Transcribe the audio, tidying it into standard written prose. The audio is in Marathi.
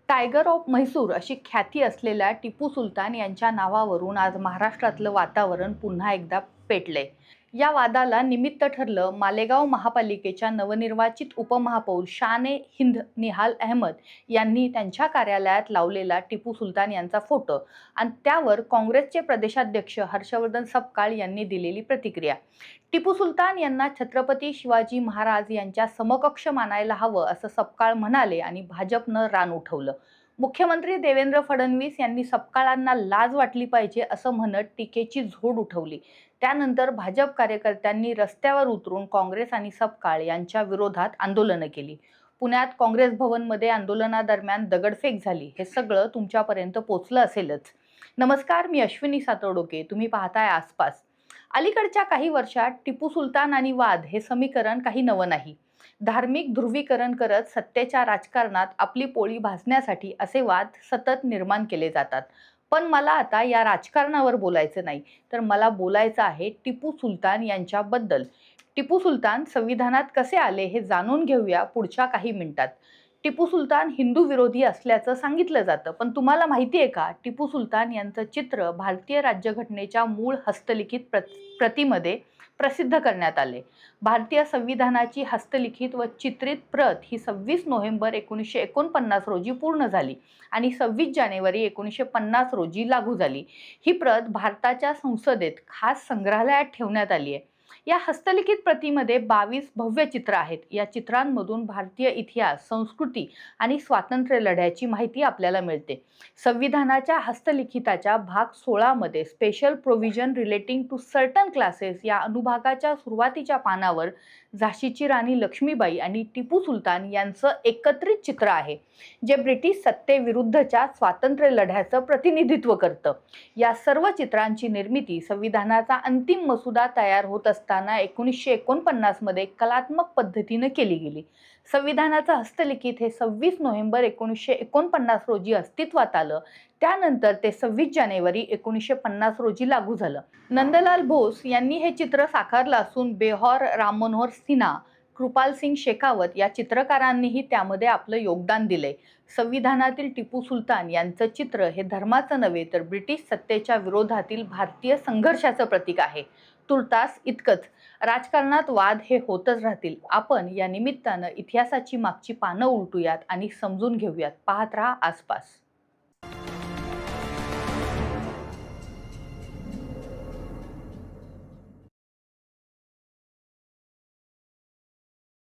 टायगर ऑफ म्हैसूर अशी ख्याती असलेल्या टिपू सुलतान यांच्या नावावरून आज महाराष्ट्रातलं वातावरण पुन्हा एकदा पेटले। या वादाला निमित्त ठरलं मालेगाव महापालिकेच्या नवनिर्वाचित उपमहापौर शान हिंद निहाल अहमद यांनी त्यांच्या कार्यालयात लावलेला टिपू सुलतान यांचा फोटो आणि त्यावर काँग्रेसचे प्रदेशाध्यक्ष हर्षवर्धन सपकाळ यांनी दिलेली प्रतिक्रिया। टिपू सुलतान यांना छत्रपती शिवाजी महाराज यांच्या समकक्ष मानायला हवं असं सपकाळ म्हणाले आणि भाजपनं रान उठवलं। मुख्यमंत्री देवेंद्र फडणवीस यांनी सपकाळांना लाज वाटली पाहिजे असं म्हणत टीकेची झोड उठवली। त्यानंतर भाजप कार्यकर्त्यांनी रस्त्यावर उतरून काँग्रेस आणि सपकाळ यांच्या विरोधात आंदोलनं केली। पुण्यात काँग्रेस भवनमध्ये आंदोलनादरम्यान दगडफेक झाली। हे सगळं तुमच्यापर्यंत पोहोचलं असेलच। नमस्कार, मी अश्विनी सातोडोके, तुम्ही पाहताय आसपास। अलीकडच्या काही वर्षात टिपू सुलतान आणि वाद हे समीकरण काही नवं नाही। धार्मिक ध्रुवीकरण करत सत्तेच्या राजकारणात आपली पोळी भाजण्यासाठी असे वाद सतत निर्माण केले जातात। पण मला आता या राजकारणावर बोलायचं नाही, तर मला बोलायचं आहे टिपू सुलतान यांच्याबद्दल। टिपू सुलतान संविधानात कसे आले हे जाणून घेऊया पुढच्या काही मिनिटात। टिपू सुलतान हिंदू विरोधी असल्याचं सांगितलं जातं, पण तुम्हाला माहिती आहे का, टिपू सुलतान यांचं चित्र भारतीय राज्यघटनेच्या मूळ हस्तलिखित प्रतीमध्ये प्रसिद्ध करण्यात आले। भारतीय संविधानाची हस्तलिखित व चित्रित प्रत ही 26 नोव्हेंबर 1949 रोजी पूर्ण झाली आणि 26 जानेवारी 1950 रोजी लागू झाली। ही प्रत भारताच्या संसदेत खास संग्रहालयात ठेवण्यात आली आहे। या हस्तलिखित प्रतीमध्ये 22 भव्य चित्र आहेत। या चित्रांमधून भारतीय इतिहास, संस्कृती आणि स्वातंत्र्य लढ्याची माहिती आपल्याला मिळते। संविधानाच्या हस्तलिखिताच्या भाग 16 मध्ये special provision relating to certain classes या अनुभागाच्या सुरुवातीच्या पानावर झाशीची राणी लक्ष्मीबाई आणि टिपू सुलतान यांचं एकत्रित चित्र आहे, जे ब्रिटिश सत्तेविरुद्धच्या स्वातंत्र्य लढ्याचं प्रतिनिधित्व करतं। या सर्व चित्रांची निर्मिती संविधानाचा अंतिम मसुदा तयार होत असताना 1949 मध्ये कलात्मक पद्धतीने केली गेली। संविधानाचं हस्तलिखित हे 26 नोव्हेंबर 1949 रोजी अस्तित्वात आलं। त्यानंतर ते 26 जानेवारी 1950 रोजी लागू झालं। नंदलाल बोस यांनी हे चित्र साकारलं असून बेहौर राम मनोहर सिन्हा, कृपाल सिंग शेखावत या चित्रकारांनीही त्यामध्ये आपलं योगदान दिले। संविधानातील टिपू सुलतान यांचं चित्र हे धर्माचं नव्हे, तर ब्रिटिश सत्तेच्या विरोधातील भारतीय संघर्षाचं प्रतीक आहे। तुर्तास इतकंच, राजकारणात वाद हे होतच राहतील। आपण या निमित्तानं इतिहासाची मागची पानं उलटूयात आणि समजून घेऊयात। पाहत रहा आसपास।